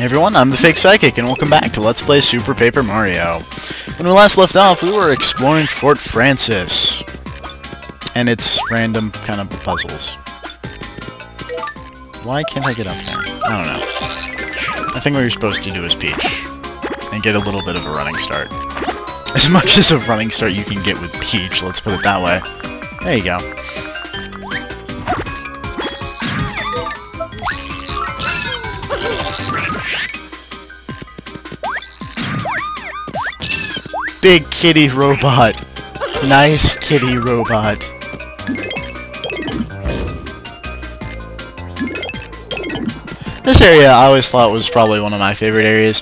Hey everyone, I'm the Fake Psychic, and welcome back to Let's Play Super Paper Mario. When we last left off, we were exploring Fort Francis, and its random kind of puzzles. Why can't I get up there? I don't know. I think what you're supposed to do is Peach, and get a little bit of a running start. As much as a running start you can get with Peach, let's put it that way. There you go. Big kitty robot. Nice kitty robot. This area I always thought was probably one of my favorite areas.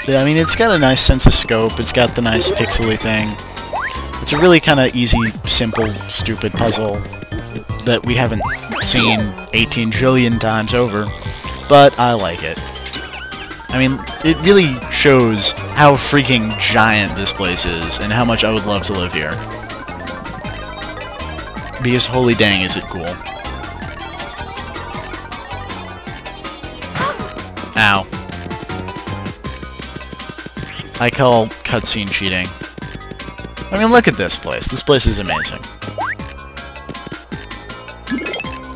I mean, it's got a nice sense of scope. It's got the nice pixely thing. It's a really kind of easy, simple, stupid puzzle that we haven't seen 18 trillion times over, but I like it. I mean, it really shows how freaking giant this place is, and how much I would love to live here. Because holy dang is it cool. Ow. I call cutscene cheating. I mean, look at this place. This place is amazing.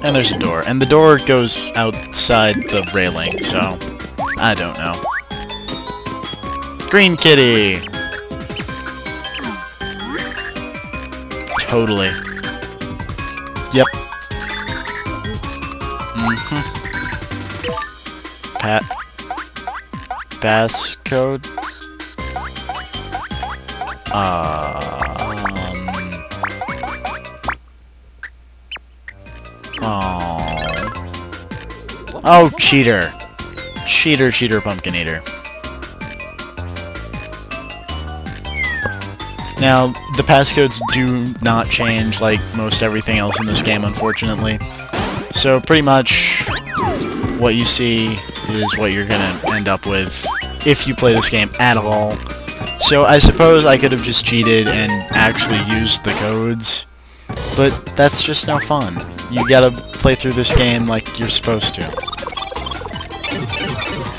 And there's a door. And the door goes outside the railing, so I don't know. Green kitty! Totally. Yep. Passcode? Oh, cheater. Cheater, cheater, pumpkin eater. Now, the passcodes do not change like most everything else in this game, unfortunately. So pretty much what you see is what you're gonna end up with if you play this game at all. So I suppose I could have just cheated and actually used the codes, but that's just no fun. You gotta play through this game like you're supposed to.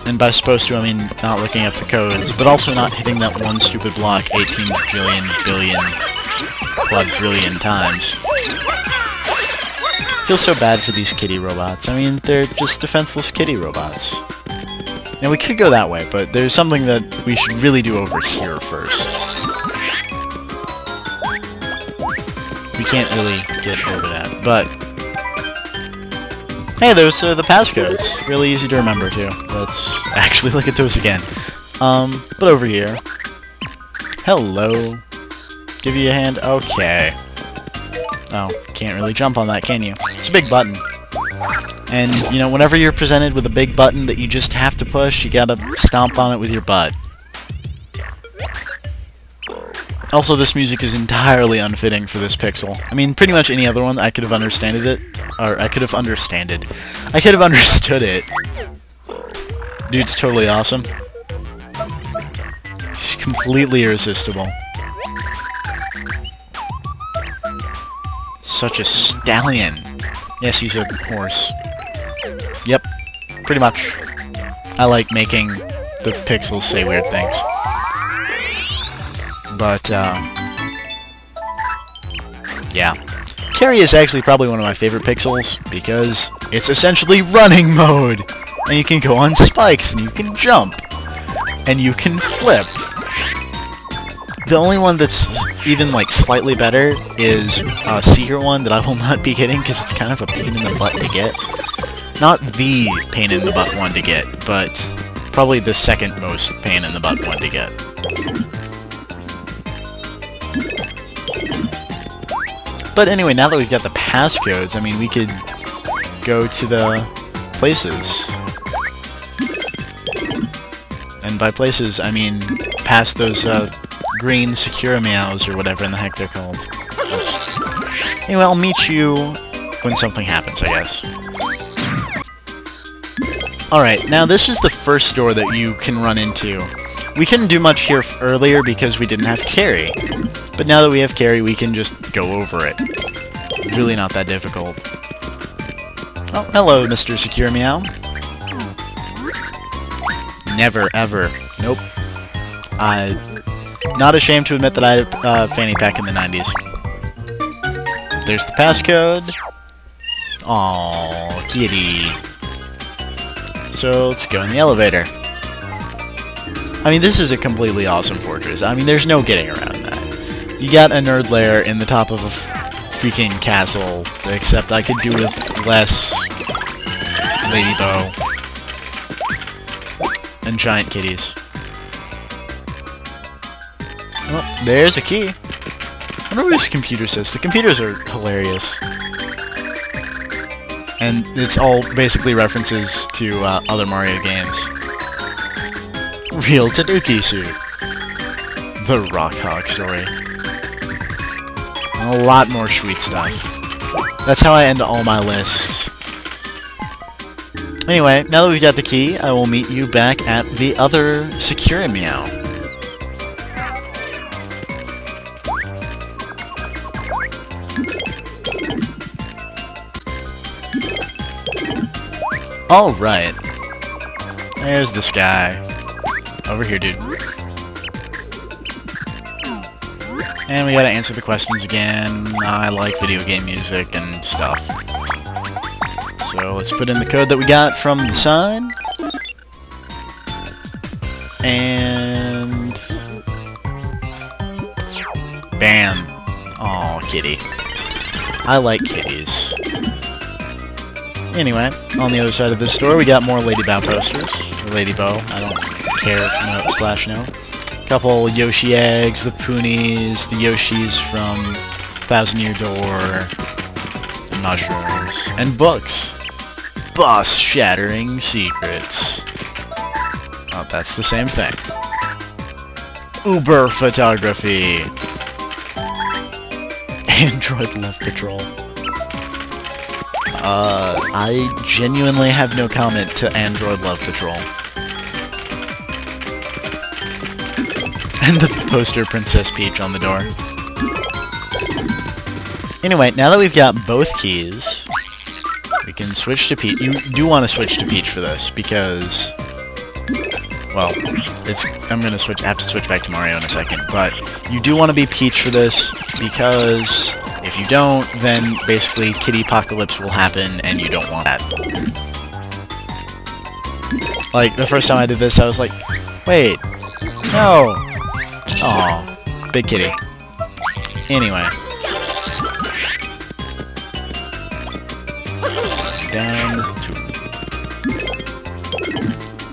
And by supposed to, I mean not looking up the codes, but also not hitting that one stupid block 18 billion, billion, quadrillion times. I feel so bad for these kitty robots. I mean, they're just defenseless kitty robots. Now, we could go that way, but there's something that we should really do over here first. We can't really get over that, but hey, those are the passcodes. Really easy to remember, too. Let's actually look at those again. But over here. Hello. Give you a hand? Okay. Oh, can't really jump on that, can you? It's a big button. And, you know, whenever you're presented with a big button that you just have to push, you gotta stomp on it with your butt. Also, this music is entirely unfitting for this pixel. I mean, pretty much any other one, I could have understood it. I could have understood it. Dude's totally awesome. He's completely irresistible. Such a stallion. Yes, he's a horse. Yep, pretty much. I like making the pixels say weird things. But, yeah. Carry is actually probably one of my favorite pixels, because it's essentially running mode! And you can go on spikes, and you can jump, and you can flip. The only one that's even, like, slightly better is a secret one that I will not be getting, because it's kind of a pain in the butt to get. Not the pain in the butt one to get, but probably the second most pain in the butt one to get. But anyway, now that we've got the passcodes, I mean, we could go to the places. And by places, I mean past those, green Secura Meows, or whatever in the heck they're called. Oops. Anyway, I'll meet you when something happens, I guess. Alright, now this is the first door that you can run into. We couldn't do much here earlier because we didn't have carry. But now that we have carry, we can just go over it. It's really not that difficult. Oh, hello, Mr. Secure Meow. Never, ever. Nope. I'm not ashamed to admit that I had a fanny pack in the 90s. There's the passcode. Aww, kitty. So, let's go in the elevator. I mean, this is a completely awesome fortress. I mean, there's no getting around that. You got a nerd lair in the top of a freaking castle, except I could do with less Ladybug and giant kitties. Well, there's a key. I wonder what this computer says. The computers are hilarious. And it's all basically references to other Mario games. Real Tanuki suit. The Rock Hawk story. And a lot more sweet stuff. That's how I end all my lists. Anyway, now that we've got the key, I will meet you back at the other Secure-Meow. Alright. There's this guy. Over here, dude. And we gotta answer the questions again. I like video game music and stuff. So let's put in the code that we got from the sign. And... bam. Aw, kitty. I like kitties. Anyway, on the other side of this door, we got more Ladybug posters. Or Ladybug, I don't care, no, slash no. Couple Yoshi eggs, the Poonies, the Yoshis from Thousand Year Door, and mushrooms, and books. Boss-shattering secrets. Oh, that's the same thing. Uber photography. Android Love Patrol. I genuinely have no comment to Android Love Patrol. And the poster Princess Peach on the door. Anyway, now that we've got both keys, we can switch to Peach. You do want to switch to Peach for this, because... well, I'm gonna have to switch back to Mario in a second, but you do want to be Peach for this, because if you don't, then basically Kitty Apocalypse will happen, and you don't want that. Like, the first time I did this, I was like, wait, no! Aw, big kitty. Anyway. Down to...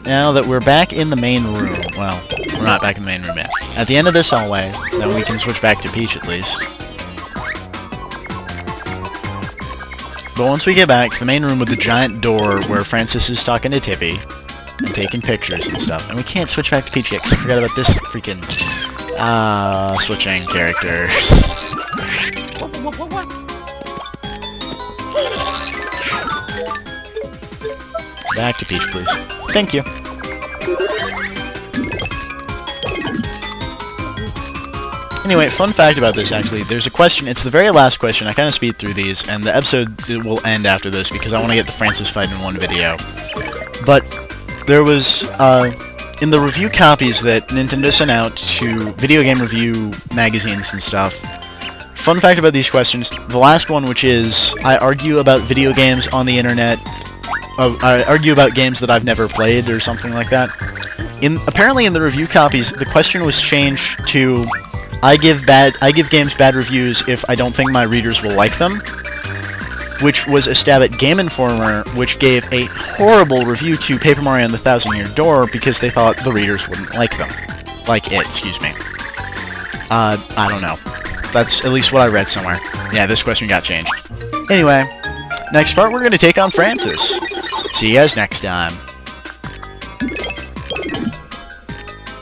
now that we're back in the main room, well, we're not back in the main room yet. At the end of this hallway, then we can switch back to Peach at least. But once we get back to the main room with the giant door where Francis is talking to Tippy and taking pictures and stuff, and we can't switch back to Peach yet because I forgot about this freaking switching characters. Back to Peach, please. Thank you. Anyway, fun fact about this, actually, there's a question, it's the very last question, I kind of speed through these, and the episode will end after this because I want to get the Francis fight in one video. But there was, in the review copies that Nintendo sent out to video game review magazines and stuff, fun fact about these questions, the last one, which is, I argue about video games on the internet, I argue about games that I've never played, or something like that. Apparently in the review copies, the question was changed to, I give games bad reviews if I don't think my readers will like them, which was a stab at Game Informer, which gave a horrible review to Paper Mario and the Thousand Year Door because they thought the readers wouldn't like them. Like it, excuse me. I don't know. That's at least what I read somewhere. Yeah, this question got changed. Anyway, next part we're going to take on Francis. See you guys next time.